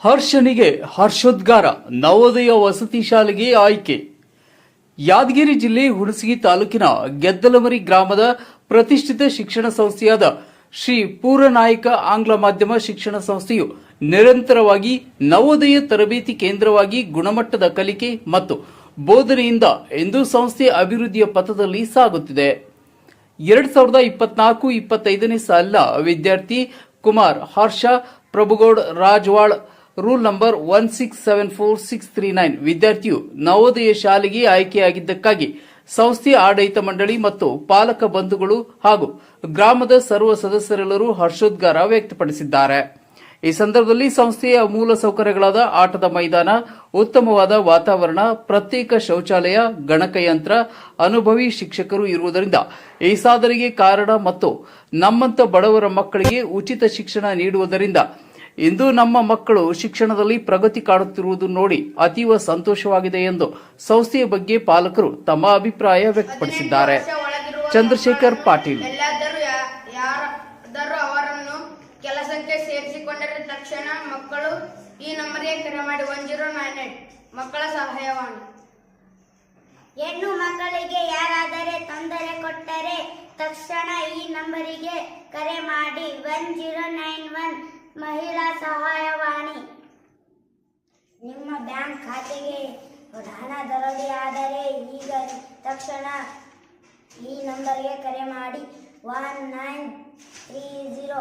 ಹರ್ಷನಿಗೆ ಹರ್ಷೋದ್ಗಾರ, ನವೋದಯ ವಸತಿ ಶಾಲೆಗೆ ಆಯ್ಕೆ. ಯಾದಗಿರಿ ಜಿಲ್ಲೆ ಹುಣಸಗಿ ತಾಲೂಕಿನ ಗೆದ್ದಲಮರಿ ಗ್ರಾಮದ ಪ್ರತಿಷ್ಠಿತ ಶಿಕ್ಷಣ ಸಂಸ್ಥೆಯಾದ ಶ್ರೀ ಪೂರ್ವನಾಯಕ ಆಂಗ್ಲ ಮಾಧ್ಯಮ ಶಿಕ್ಷಣ ಸಂಸ್ಥೆಯು ನಿರಂತರವಾಗಿ ನವೋದಯ ತರಬೇತಿ ಕೇಂದ್ರವಾಗಿ ಗುಣಮಟ್ಟದ ಕಲಿಕೆ ಮತ್ತು ಬೋಧನೆಯಿಂದ ಇಂದು ಸಂಸ್ಥೆ ಅಭಿವೃದ್ಧಿಯ ಪಥದಲ್ಲಿ ಸಾಗುತ್ತಿದೆ. 2024-25ನೇ ಸಾಲಿನ ವಿದ್ಯಾರ್ಥಿ ಕುಮಾರ್ ಹರ್ಷ ಪ್ರಭುಗೌಡ್ ರಾಜವಾಳ್ ರೂಲ್ ನಂಬರ್ 1674639 ವಿದ್ಯಾರ್ಥಿಯು ನವೋದಯ ಶಾಲೆಗೆ ಆಯ್ಕೆಯಾಗಿದ್ದಕ್ಕಾಗಿ ಸಂಸ್ಥೆಯ ಆಡಳಿತ ಮಂಡಳಿ ಮತ್ತು ಪಾಲಕ ಬಂಧುಗಳು ಹಾಗೂ ಗ್ರಾಮದ ಸರ್ವ ಸದಸ್ಯರೆಲ್ಲರೂ ಹರ್ಷೋದ್ಗಾರ ವ್ಯಕ್ತಪಡಿಸಿದ್ದಾರೆ. ಈ ಸಂದರ್ಭದಲ್ಲಿ ಸಂಸ್ಥೆಯ ಮೂಲ ಸೌಕರ್ಯಗಳಾದ ಆಟದ ಮೈದಾನ, ಉತ್ತಮವಾದ ವಾತಾವರಣ, ಪ್ರತ್ಯೇಕ ಶೌಚಾಲಯ, ಗಣಕಯಂತ್ರ, ಅನುಭವಿ ಶಿಕ್ಷಕರು ಇರುವುದರಿಂದ ಈ ಸಾಧನೆಗೆ ಕಾರಣ ಮತ್ತು ನಮ್ಮಂತ ಬಡವರ ಮಕ್ಕಳಿಗೆ ಉಚಿತ ಶಿಕ್ಷಣ ನೀಡುವುದರಿಂದ ಇಂದು ನಮ್ಮ ಮಕ್ಕಳು ಶಿಕ್ಷಣದಲ್ಲಿ ಪ್ರಗತಿ ಕಾಣುತ್ತಿರುವುದು ನೋಡಿ ಅತೀವ ಸಂತೋಷವಾಗಿದೆ ಎಂದು ಸಂಸ್ಥೆಯ ಬಗ್ಗೆ ಪಾಲಕರು ತಮ್ಮ ಅಭಿಪ್ರಾಯ ವ್ಯಕ್ತಪಡಿಸಿದ್ದಾರೆ. ಚಂದ್ರಶೇಖರ್ ಪಾಟೀಲ್ ಅವರನ್ನು ಕೆಲಸಕ್ಕೆ ಸೇರಿಸಿಕೊಂಡರೆ ತಕ್ಷಣ ಮಕ್ಕಳು ಈ ನಂಬರಿಗೆ ಕರೆ ಮಾಡಿ 1098 ಮಕ್ಕಳ ಸಹಾಯವಾಣಿ. ಹೆಣ್ಣು ಮಕ್ಕಳಿಗೆ ಯಾರಾದರೆ ತೊಂದರೆ ಕೊಟ್ಟರೆ ತಕ್ಷಣ ಈ ನಂಬರಿಗೆ ಕರೆ ಮಾಡಿ 1091 ಮಹಿಳಾ ಸಹಾಯವಾಣಿ. ನಿಮ್ಮ ಬ್ಯಾಂಕ್ ಖಾತೆಗೆ ಹಣ ದರೋಡೆ ಆದರೆ ಈಗ ತಕ್ಷಣ ಈ ನಂಬರ್ಗೆ ಕರೆ ಮಾಡಿ 1930.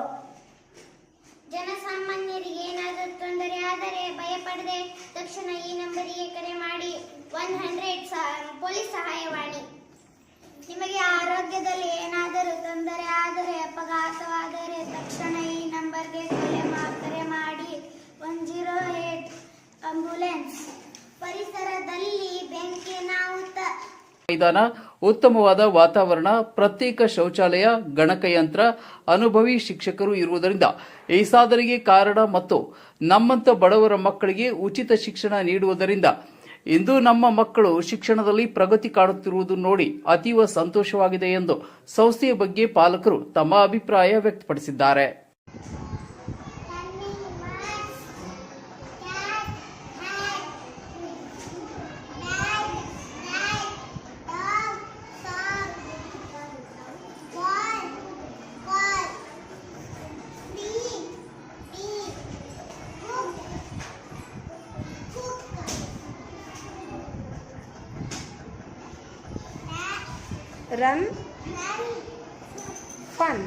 ಜನಸಾಮಾನ್ಯರಿಗೆ ಏನಾದರೂ ತೊಂದರೆ ಆದರೆ ಭಯಪಡದೆ ತಕ್ಷಣ ಈ ನಂಬರಿಗೆ ಕರೆ ಮಾಡಿ 100 ಪೊಲೀಸ್ ಸಹಾಯವಾಣಿ. ನಿಮಗೆ ಆರೋಗ್ಯದಲ್ಲಿ ಏನಾದರೂ ತೊಂದರೆ ಆದರೆ ಅಪಘಾತವಾದರೆ ತಕ್ಷಣ ಈ ನಂಬರ್ಗೆ ಕರೆ ಮಾಡಿ 108 ಆಂಬ್ಯುಲೆನ್ಸ್. ಪರಿಸರದಲ್ಲಿ ಬೆಂಕಿ ಅನಾಹುತ. ಮೈದಾನ, ಉತ್ತಮವಾದ ವಾತಾವರಣ, ಪ್ರತ್ಯೇಕ ಶೌಚಾಲಯ, ಗಣಕಯಂತ್ರ, ಅನುಭವಿ ಶಿಕ್ಷಕರು ಇರುವುದರಿಂದ ಈ ಸಾಧನೆಗೆ ಕಾರಣ ಮತ್ತು ನಮ್ಮಂತ ಬಡವರ ಮಕ್ಕಳಿಗೆ ಉಚಿತ ಶಿಕ್ಷಣ ನೀಡುವುದರಿಂದ ಇಂದು ನಮ್ಮ ಮಕ್ಕಳು ಶಿಕ್ಷಣದಲ್ಲಿ ಪ್ರಗತಿ ಕಾಣುತ್ತಿರುವುದು ನೋಡಿ ಅತೀವ ಸಂತೋಷವಾಗಿದೆ ಎಂದು ಸಂಸ್ಥೆಯ ಬಗ್ಗೆ ಪಾಲಕರು ತಮ್ಮ ಅಭಿಪ್ರಾಯ ವ್ಯಕ್ತಪಡಿಸಿದ್ದಾರೆ. Run, fun.